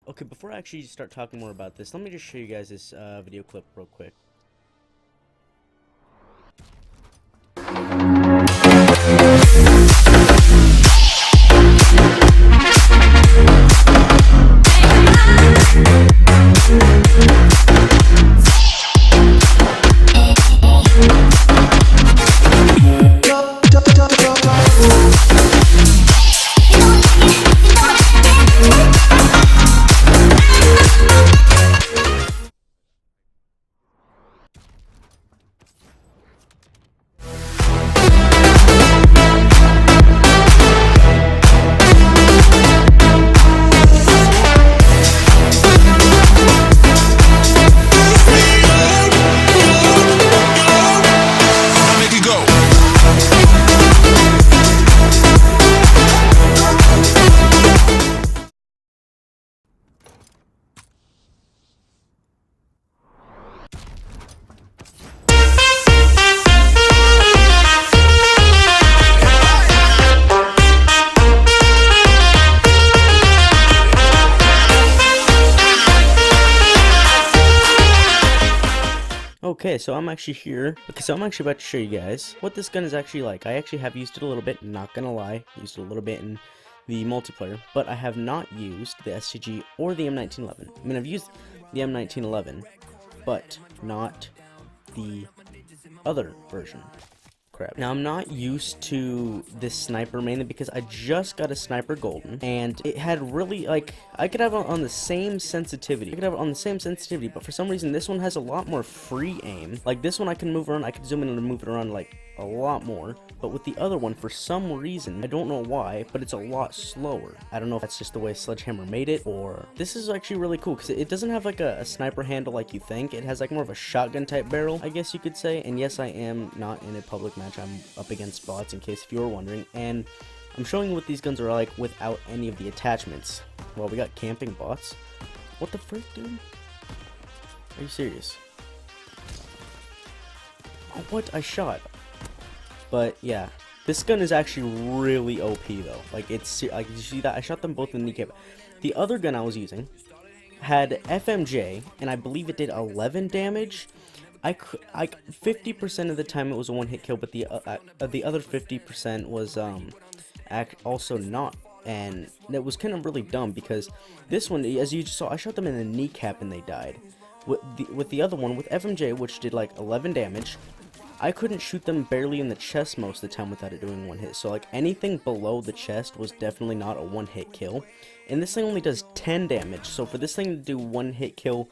Okay, before I actually start talking more about this, let me just show you guys this video clip real quick. Okay, so I'm actually here because I'm actually about to show you guys what this gun is actually like. I actually have used it a little bit, not gonna lie. Used it a little bit in the multiplayer, but I have not used the STG or the M1911. I mean, I've used the M1911, but not the other version. Crap. Now, I'm not used to this sniper mainly because I just got a sniper golden and it had really, like, I could have it on the same sensitivity. But for some reason this one has a lot more free aim. Like this one I can move around, I could zoom in and move it around like a lot more. But with the other one, for some reason, I don't know why, but it's a lot slower. I don't know if that's just the way Sledgehammer made it, or this is actually really cool because it doesn't have like a sniper handle like you think. It has like more of a shotgun type barrel, I guess you could say. And yes, I am not in a public match. I'm up against bots, in case if you were wondering. And I'm showing you what these guns are like without any of the attachments. Well, we got camping bots. What the frick, dude? Are you serious? Oh, what? I shot. But yeah, this gun is actually really OP though. Like it's like, you see that? I shot them both in the kneecap. The other gun I was using had FMJ, and I believe it did 11 damage. I 50% of the time it was a one-hit kill, but the other 50% was also not, and that was kind of really dumb because this one, as you just saw, I shot them in the kneecap and they died. With the other one, with FMJ, which did like 11 damage, I couldn't shoot them barely in the chest most of the time without it doing one hit. So like anything below the chest was definitely not a one-hit kill, and this thing only does 10 damage. So for this thing to do one-hit kill,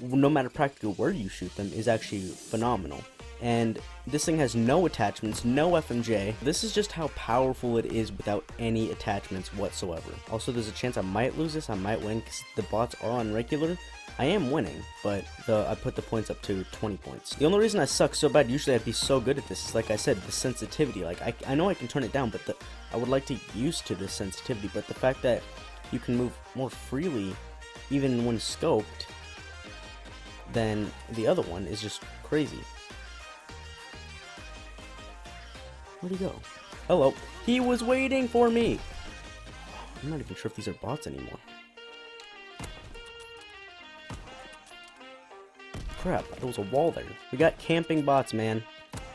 no matter practically where you shoot them, is actually phenomenal. And this thing has no attachments, no FMJ. This is just how powerful it is without any attachments whatsoever. Also, there's a chance I might lose this, I might win, because the bots are on regular. I am winning, but I put the points up to 20 points. The only reason I suck so bad, usually I'd be so good at this, is like I said, the sensitivity. Like, I know I can turn it down, but I would like to get used to this sensitivity, but the fact that you can move more freely, even when scoped, than the other one is just crazy. Where'd he go? Hello. He was waiting for me. I'm not even sure if these are bots anymore. Crap, there was a wall there. We got camping bots, man.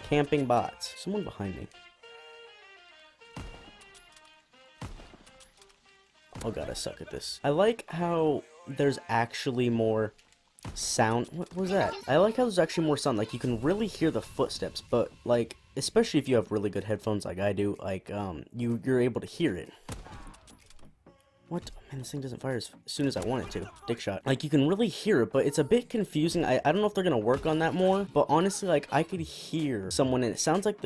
Camping bots. Someone behind me. Oh god, I suck at this. I like how there's actually more sound. What was that? I like how there's actually more sound. Like, you can really hear the footsteps, but like, especially if you have really good headphones like I do, like you're able to hear it. What? Man, this thing doesn't fire as soon as I want it to. Dick shot. Like, you can really hear it, but it's a bit confusing. I don't know if they're gonna work on that more, but honestly, like, I could hear someone, and it sounds like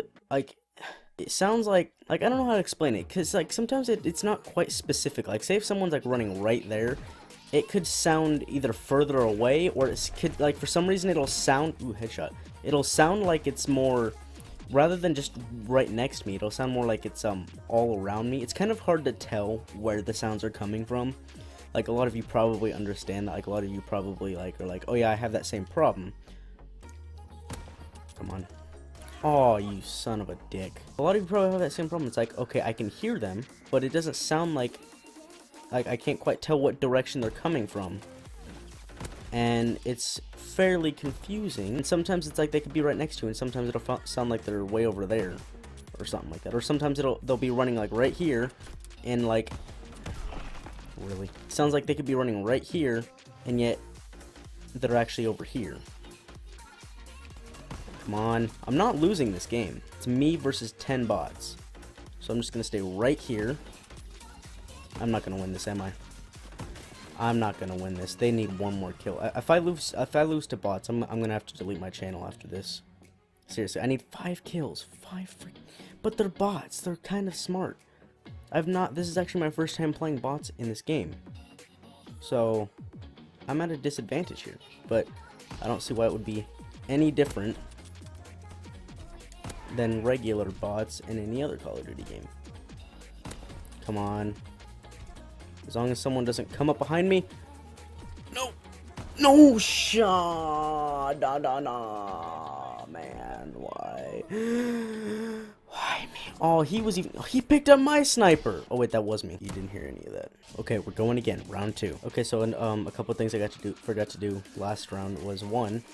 it sounds like I don't know how to explain it, because like sometimes it's not quite specific. Like, say if someone's like running right there, it could sound either further away, or it could, like, for some reason it'll sound, ooh, headshot. It'll sound like it's more, rather than just right next to me, it'll sound more like it's all around me. It's kind of hard to tell where the sounds are coming from. Like, a lot of you probably understand that. Like, a lot of you probably like are like, oh yeah, I have that same problem. Come on. Oh, you son of a dick. A lot of you probably have that same problem. It's like, okay, I can hear them, but it doesn't sound like like I can't quite tell what direction they're coming from, and it's fairly confusing. And sometimes it's like they could be right next to you, and sometimes it'll sound like they're way over there, or something like that. Or sometimes they'll be running like right here, and like really sounds like they could be running right here, and yet they're actually over here. Come on, I'm not losing this game. It's me versus 10 bots, so I'm just gonna stay right here. I'm not gonna win this, am I? I'm not gonna win this. They need one more kill. If I lose to bots, I'm gonna have to delete my channel after this. Seriously, I need 5 kills. 5 but they're bots. They're kind of smart. This is actually my first time playing bots in this game. So, I'm at a disadvantage here. But, I don't see why it would be any different than regular bots in any other Call of Duty game. Come on. As long as someone doesn't come up behind me. No! No shot! Da. Man, why? Why me? Oh, he picked up my sniper. Oh wait, that was me. You didn't hear any of that. Okay, we're going again. Round 2. Okay, so a couple of things I forgot to do last round was, one,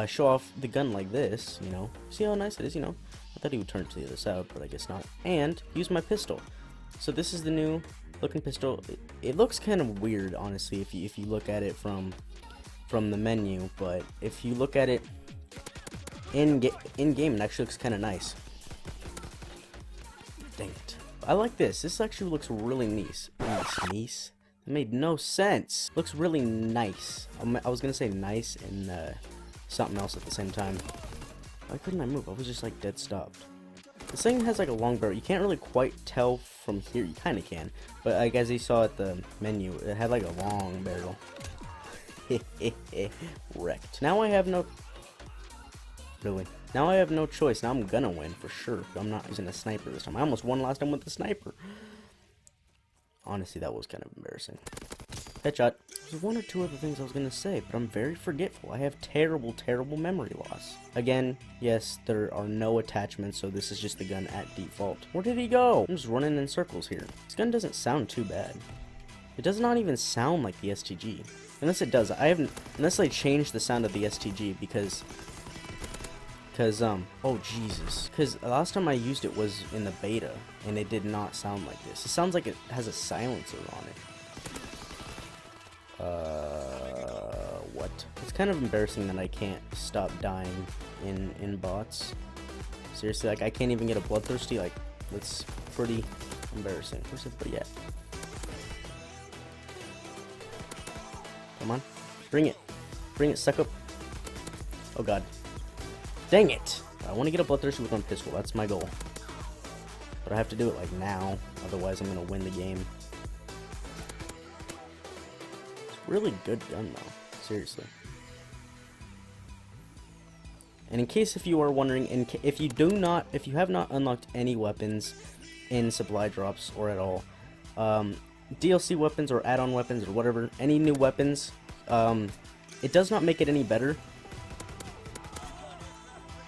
show off the gun like this, you know. See how nice it is, you know. I thought he would turn to the other side, but I guess not. And use my pistol. So this is the new looking pistol. It looks kind of weird, honestly, if you look at it from the menu, but if you look at it in game, it actually looks kind of nice. Dang it! I like this. This actually looks really nice. Nice. It made no sense. Looks really nice. I was gonna say nice and something else at the same time. Why couldn't I move? I was just like dead stopped. This thing has like a long barrel. You can't really quite tell from here. You kind of can, but like as you saw at the menu, it had like a long barrel. Wrecked. Now I have no. Really? Now I have no choice. Now I'm gonna win for sure. I'm not using a sniper this time. I almost won last time with the sniper. Honestly, that was kind of embarrassing. Headshot. There's one or two other things I was gonna say, but I'm very forgetful. I have terrible, terrible memory loss. Again, yes, there are no attachments, so this is just the gun at default. Where did he go? I'm just running in circles here. This gun doesn't sound too bad. It does not even sound like the STG. Unless it does. Unless they changed the sound of the STG because oh Jesus. Because the last time I used it was in the beta, and it did not sound like this. It sounds like it has a silencer on it. What? It's kind of embarrassing that I can't stop dying in bots. Seriously, like I can't even get a bloodthirsty, like, that's pretty embarrassing. Where's everybody at? Come on. Bring it. Bring it, suck up. Oh god. Dang it! I want to get a bloodthirsty with one pistol, that's my goal. But I have to do it like now, otherwise I'm gonna win the game. Really good gun though, seriously. And in case if you are wondering, if you have not unlocked any weapons in supply drops or at all, DLC weapons or add-on weapons or whatever, any new weapons, it does not make it any better.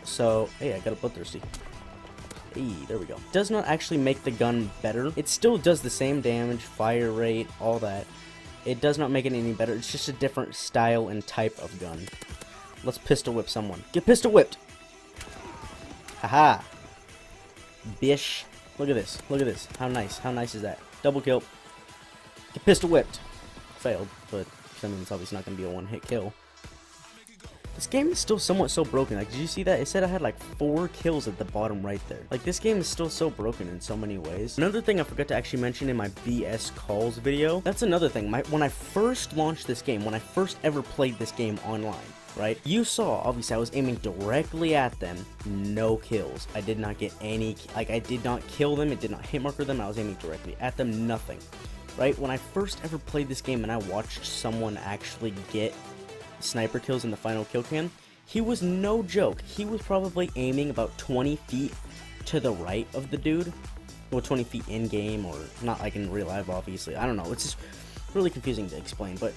So, hey, I got a bloodthirsty. Hey, there we go. Does not actually make the gun better. It still does the same damage, fire rate, all that. It does not make it any better. It's just a different style and type of gun. Let's pistol whip someone. Get pistol whipped! Haha! Bish. Look at this. Look at this. How nice. How nice is that? Double kill. Get pistol whipped. Failed, but I mean, it's obviously not going to be a one-hit kill. This game is still somewhat so broken. Like, did you see that? It said I had like 4 kills at the bottom right there. Like, this game is still so broken in so many ways. Another thing I forgot to actually mention in my BS calls video, that's another thing. When I first launched this game, when I first ever played this game online, right? You saw, obviously, I was aiming directly at them. No kills. I did not get any, like, I did not kill them. It did not hit marker them. I was aiming directly at them. Nothing. Right? When I first ever played this game and I watched someone actually get sniper kills in the final kill cam, he was no joke. He was probably aiming about 20 feet to the right of the dude. Well, 20 feet in game, or not like in real life, obviously. I don't know. It's just really confusing to explain. But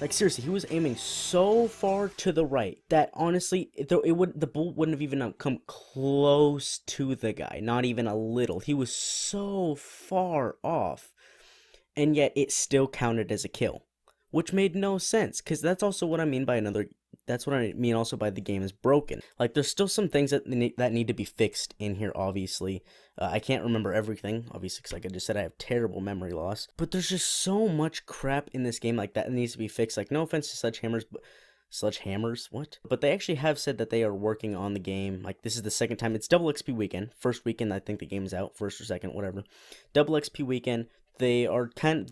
like seriously, he was aiming so far to the right that honestly, the bullet wouldn't have even come close to the guy. Not even a little. He was so far off. and yet it still counted as a kill, which made no sense, because that's also what I mean by that's what I mean also by the game is broken. Like, there's still some things that need to be fixed in here, obviously. I can't remember everything, obviously, because like I just said, I have terrible memory loss. But there's just so much crap in this game like that needs to be fixed. Like, no offense to Sledgehammers, what? But they actually have said that they are working on the game. Like, this is the second time. It's double XP weekend. First weekend, I think the game's out. First or second, whatever. Double XP weekend. The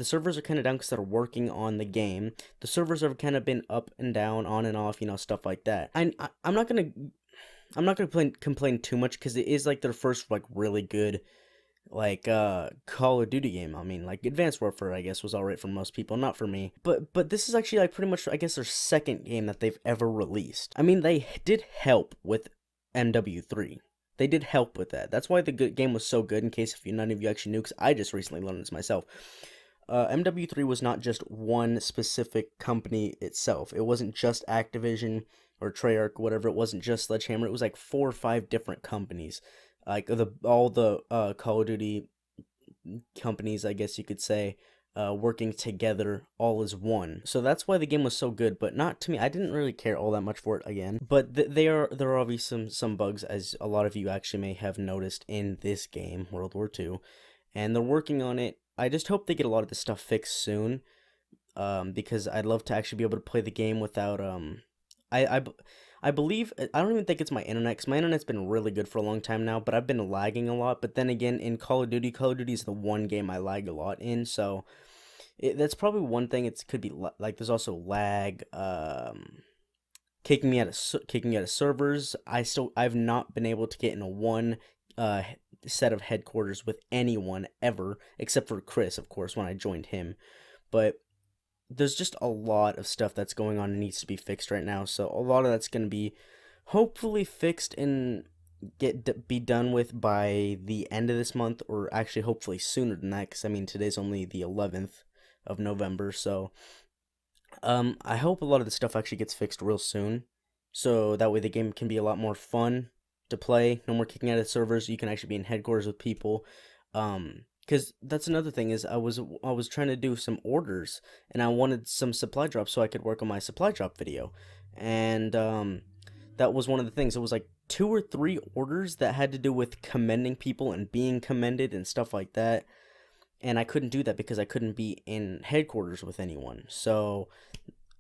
servers are kind of down because they're working on the game. The servers have kind of been up and down, on and off, stuff like that. I'm not gonna complain too much, because it is like their first like really good like Call of Duty game. I mean, like Advanced Warfare, I guess, was alright for most people, not for me. But this is actually like pretty much, I guess, their second game that they've ever released. I mean, they did help with MW3. They did help with that. That's why the game was so good, in case if none of you actually knew, because I just recently learned this myself. MW3 was not just one specific company itself. It wasn't just Activision or Treyarch, whatever. It wasn't just Sledgehammer. It was like 4 or 5 different companies. Like all the Call of Duty companies, I guess you could say, working together all as one. So that's why the game was so good, but not to me. I didn't really care all that much for it again. But there are obviously some bugs, as a lot of you actually may have noticed in this game, World War II, and they're working on it. I just hope they get a lot of this stuff fixed soon, because I'd love to actually be able to play the game without I believe, I don't even think it's my internet, because my internet's been really good for a long time now, but I've been lagging a lot. But then again, in Call of Duty is the one game I lag a lot in, so that's probably one thing. It could be like there's also lag, kicking me out of servers. I've not been able to get in a one set of headquarters with anyone ever, except for Chris, of course, when I joined him. But there's just a lot of stuff that's going on and needs to be fixed right now. So a lot of that's going to be hopefully fixed and be done with by the end of this month, or actually hopefully sooner than that, because I mean today's only the 11th of November. So I hope a lot of the stuff actually gets fixed real soon, so that way the game can be a lot more fun to play. No more kicking out of servers. You can actually be in headquarters with people. Because that's another thing, is I was trying to do some orders, and I wanted some supply drops so I could work on my supply drop video. And that was one of the things. It was like 2 or 3 orders that had to do with commending people and being commended and stuff like that. And I couldn't do that because I couldn't be in headquarters with anyone. So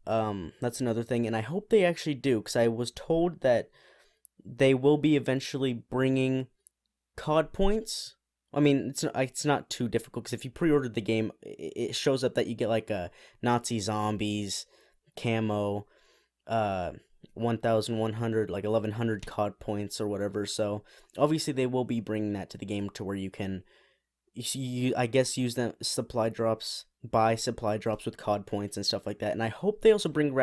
that's another thing, and I hope they actually do, because I was told that they will be eventually bringing COD points. I mean, it's not too difficult, because if you pre-ordered the game, it shows up that you get like a Nazi zombies camo, 1,100, like 1,100 COD points or whatever. So obviously they will be bringing that to the game, to where you can, I guess, use them buy supply drops with COD points and stuff like that. And I hope they also bring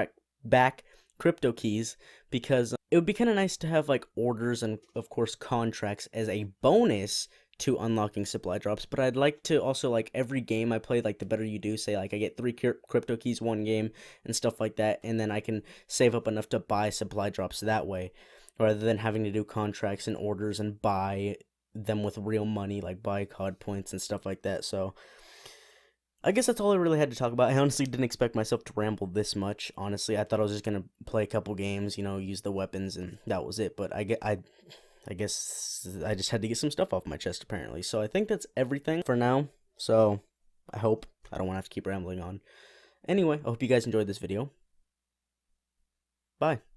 back crypto keys, because it would be kind of nice to have like orders and of course contracts as a bonus to unlocking supply drops. But I'd like to also, like, every game I play, like the better you do, say like I get 3 crypto keys one game and stuff like that, and then I can save up enough to buy supply drops that way, rather than having to do contracts and orders and buy them with real money, like buy COD points and stuff like that. So I guess that's all I really had to talk about. I honestly didn't expect myself to ramble this much. Honestly, I thought I was just gonna play a couple games, use the weapons, and that was it. But I guess I just had to get some stuff off my chest, apparently. So I think that's everything for now. So I hope I don't want to have to keep rambling on. Anyway, I hope you guys enjoyed this video. Bye.